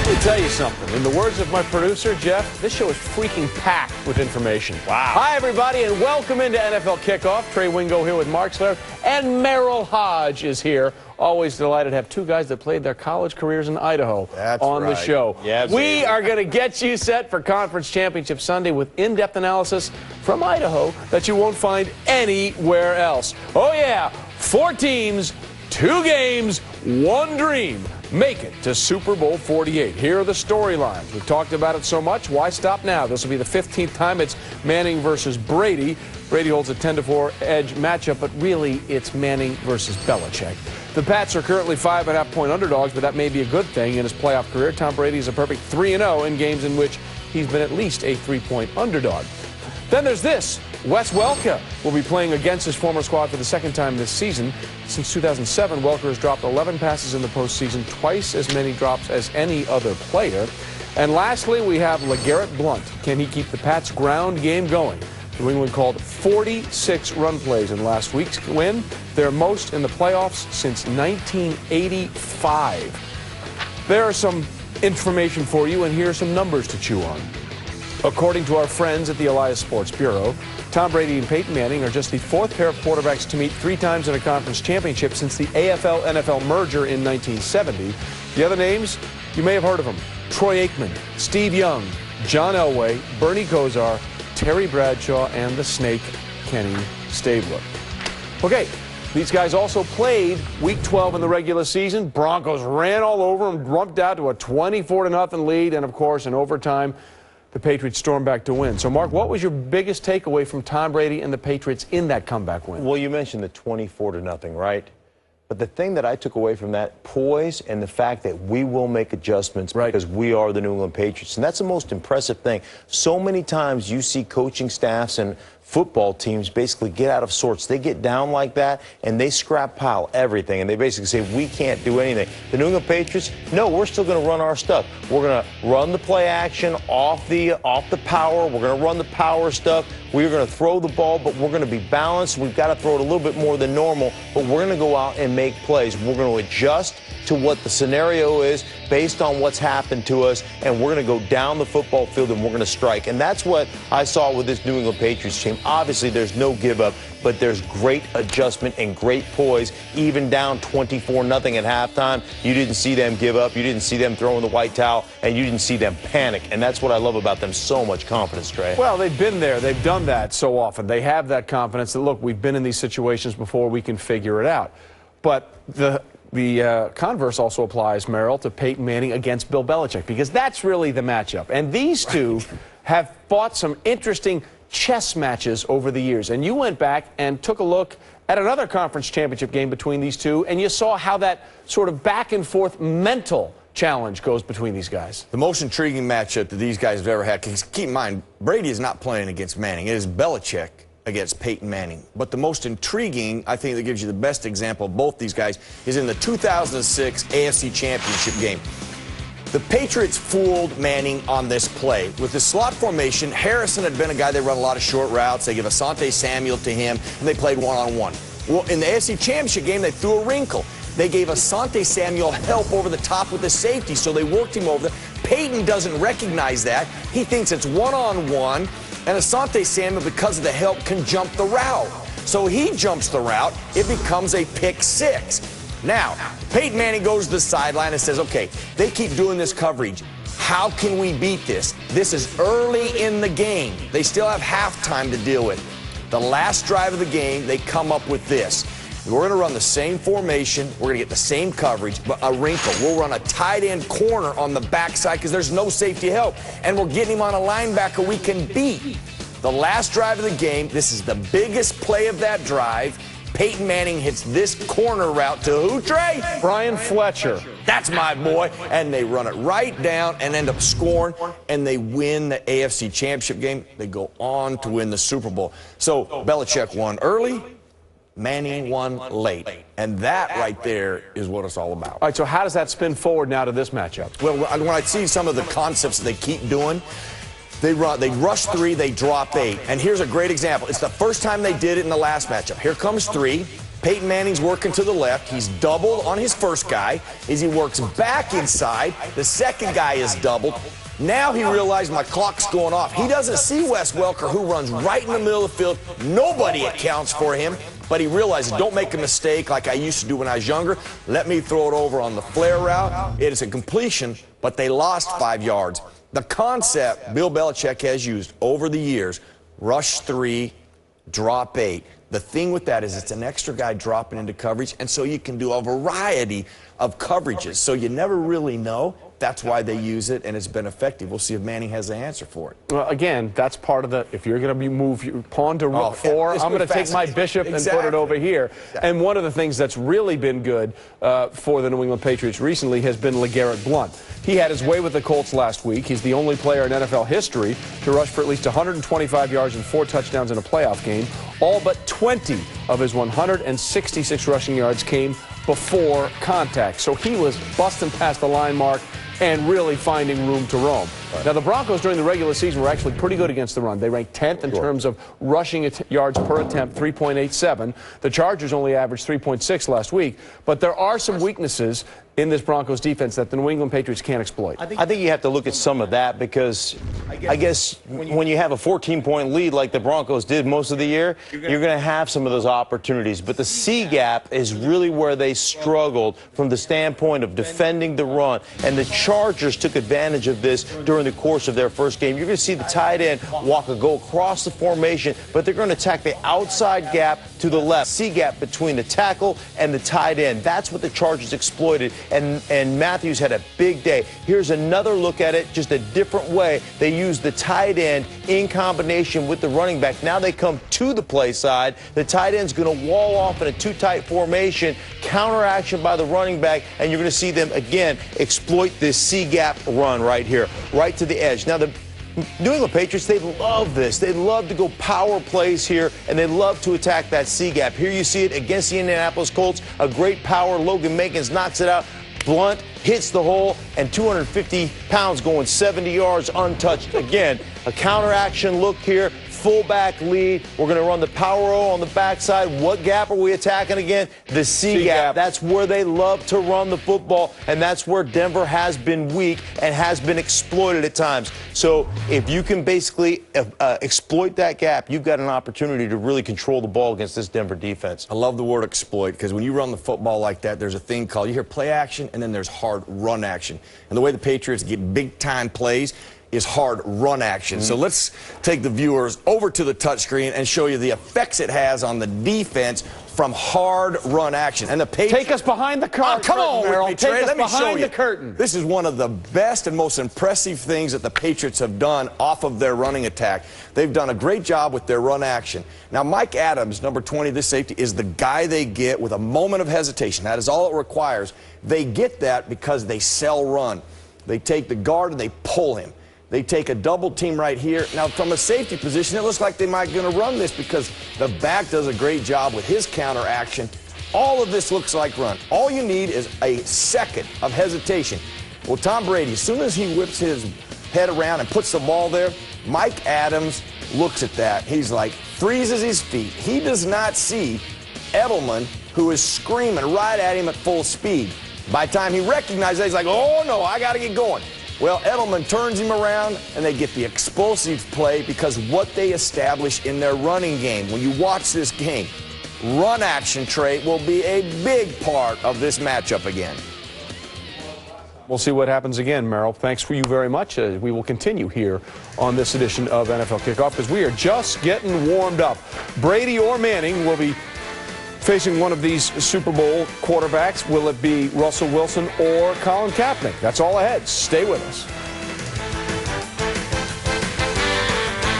Let me tell you something. In the words of my producer, Jeff, this show is freaking packed with information. Wow. Hi, everybody, and welcome into NFL Kickoff. Trey Wingo here with Mark Slater, and Merrill Hodge is here. Always delighted to have two guys that played their college careers in Idaho on the show. Yeah, we are going to get you set for Conference Championship Sunday with in-depth analysis from Idaho that you won't find anywhere else. Oh, yeah, 4 teams, 2 games, 1 dream. Make it to Super Bowl 48. Here are the storylines. We've talked about it so much. Why stop now? This will be the 15th time it's Manning versus Brady. Brady holds a 10-4 edge matchup, but really it's Manning versus Belichick. The Pats are currently 5.5-point underdogs, but that may be a good thing in his playoff career. Tom Brady is a perfect 3-0 in games in which he's been at least a 3-point underdog. Then there's this. Wes Welker will be playing against his former squad for the 2nd time this season. Since 2007, Welker has dropped 11 passes in the postseason, twice as many drops as any other player. And lastly, we have LeGarrette Blount. Can he keep the Pats' ground game going? New England called 46 run plays in last week's win, their most in the playoffs since 1985. There are some information for you, and here are some numbers to chew on. According to our friends at the Elias Sports Bureau, Tom Brady and Peyton Manning are just the 4th pair of quarterbacks to meet 3 times in a conference championship since the AFL-NFL merger in 1970. The other names, you may have heard of them. Troy Aikman, Steve Young, John Elway, Bernie Kosar, Terry Bradshaw, and the Snake, Kenny Stabler. Okay, these guys also played Week 12 in the regular season. Broncos ran all over them, jumped out to a 24-0 lead, and of course, in overtime, the Patriots stormed back to win. So, Mark, what was your biggest takeaway from Tom Brady and the Patriots in that comeback win? Well, you mentioned the 24-0, right? But the thing that I took away from that, poise and the fact that we will make adjustments because we are the New England Patriots. And that's the most impressive thing. So many times you see coaching staffs and football teams basically get out of sorts. They get down like that, and they scrap pile everything, and they basically say, we can't do anything. The New England Patriots, no, we're still going to run our stuff. We're going to run the play action off the power. We're going to run the power stuff. We're going to throw the ball, but we're going to be balanced. We've got to throw it a little bit more than normal, but we're going to go out and make plays. We're going to adjust to what the scenario is based on what's happened to us, and we're going to go down the football field and we're going to strike. And that's what I saw with this New England Patriots team. Obviously, there's no give up, but there's great adjustment and great poise. Even down 24-0 at halftime, you didn't see them give up. You didn't see them throwing the white towel, and you didn't see them panic. And that's what I love about them, so much confidence, Trey. Well, they've been there. They've done that so often. They have that confidence that, look, we've been in these situations before. We can figure it out. But the converse also applies, Merrill, to Peyton Manning against Bill Belichick, because that's really the matchup. And these two have fought some interesting chess matches over the years. And you went back and took a look at another conference championship game between these two, and you saw how that sort of back-and-forth mental challenge goes between these guys. The most intriguing matchup that these guys have ever had, because keep in mind, Brady is not playing against Manning. It is Belichick against Peyton Manning. But the most intriguing, I think that gives you the best example of both these guys, is in the 2006 AFC Championship game. The Patriots fooled Manning on this play. With the slot formation, Harrison had been a guy they run a lot of short routes. They give Asante Samuel to him, and they played one-on-one. Well, in the AFC Championship game, they threw a wrinkle. They gave Asante Samuel help over the top with the safety, so they worked him over. Peyton doesn't recognize that. He thinks it's one-on-one, and Asante Samuel, because of the help, can jump the route. So he jumps the route. It becomes a pick 6. Now, Peyton Manning goes to the sideline and says, okay, they keep doing this coverage. How can we beat this? This is early in the game. They still have halftime to deal with. The last drive of the game, they come up with this. We're going to run the same formation. We're going to get the same coverage, but a wrinkle. We'll run a tight end corner on the backside because there's no safety help. And we're getting him on a linebacker we can beat. The last drive of the game, this is the biggest play of that drive. Peyton Manning hits this corner route to who, Trey? Brian Fletcher. That's my boy. And they run it right down and end up scoring, and they win the AFC Championship game. They go on to win the Super Bowl. So Belichick won early. Manning won late. And that right there is what it's all about. All right, so how does that spin forward now to this matchup? Well, when I see some of the concepts they keep doing, they rush 3, they drop 8. And here's a great example. It's the first time they did it in the last matchup. Here comes 3. Peyton Manning's working to the left. He's doubled on his first guy. As he works back inside, the second guy is doubled. Now he realized my clock's going off. He doesn't see Wes Welker, who runs right in the middle of the field. Nobody accounts for him. But he realizes, don't make a mistake like I used to do when I was younger. Let me throw it over on the flare route. It is a completion, but they lost 5 yards. The concept Bill Belichick has used over the years, rush 3, drop 8. The thing with that is it's an extra guy dropping into coverage, and so you can do a variety of coverages. So you never really know. That's why they use it, and it's been effective. We'll see if Manning has the answer for it. Well, again, that's part of the, if you're going to move your pawn to rook 4, I'm going to take my bishop and put it over here. Exactly. And one of the things that's really been good for the New England Patriots recently has been LeGarrette Blount. He had his way with the Colts last week. He's the only player in NFL history to rush for at least 125 yards and 4 touchdowns in a playoff game. All but 20 of his 166 rushing yards came before contact. So he was busting past the line mark and really finding room to roam. Right. Now, the Broncos during the regular season were actually pretty good against the run. They ranked 10th in terms of rushing yards per attempt, 3.87. The Chargers only averaged 3.6 last week. But there are some weaknesses in this Broncos defense that the New England Patriots can't exploit. I think you have to look at some of that because I guess when you have a 14-point lead like the Broncos did most of the year, you're going to have some of those opportunities. But the C gap is really where they struggled from the standpoint of defending the run. And the Chargers took advantage of this during the course of their first game. You're going to see the tight end go across the formation, but they're going to attack the outside gap to the left. C gap between the tackle and the tight end. That's what the Chargers exploited. And Matthews had a big day. Here's another look at it, just a different way. They use the tight end in combination with the running back. Now they come to the play side. The tight end's going to wall off in a too-tight formation, counter action by the running back, and you're going to see them, again, exploit this C-gap run right here, right to the edge. Now, the New England Patriots, they love this. They love to go power plays here, and they love to attack that C-gap. Here you see it against the Indianapolis Colts. A great power. Logan Mankins knocks it out. Blount hits the hole, and 250 pounds going 70 yards untouched. Again, a counteraction look here. Fullback lead. We're going to run the power O on the backside. What gap are we attacking again? The C gap. That's where they love to run the football, and that's where Denver has been weak and has been exploited at times. So if you can basically exploit that gap, you've got an opportunity to really control the ball against this Denver defense. I love the word exploit because when you run the football like that, there's a thing called, you hear play action, and then there's hard run action. And the way the Patriots get big-time plays is hard run action. So let's take the viewers over to the touchscreen and show you the effects it has on the defense from hard run action. And the Patriots... Take us behind the curtain. Oh, come on, Merrill. Take us behind the curtain. This is one of the best and most impressive things that the Patriots have done off of their running attack. They've done a great job with their run action. Now, Mike Adams, number 20, this safety, is the guy they get with a moment of hesitation. That is all it requires. They get that because they sell run. They take the guard and they pull him. They take a double team right here. Now, from a safety position, it looks like they might going to run this because the back does a great job with his counter action. All of this looks like run. All you need is a second of hesitation. Well, Tom Brady, as soon as he whips his head around and puts the ball there, Mike Adams looks at that. He's like, freezes his feet. He does not see Edelman, who is screaming right at him at full speed. By the time he recognizes that, he's like, oh, no, I got to get going. Well, Edelman turns him around, and they get the explosive play because what they establish in their running game. When you watch this game, run action trait will be a big part of this matchup again. We'll see what happens again, Merrill. Thanks for you very much. We will continue here on this edition of NFL Kickoff because we are just getting warmed up. Brady or Manning will be facing one of these Super Bowl quarterbacks. Will it be Russell Wilson or Colin Kaepernick? That's all ahead. Stay with us.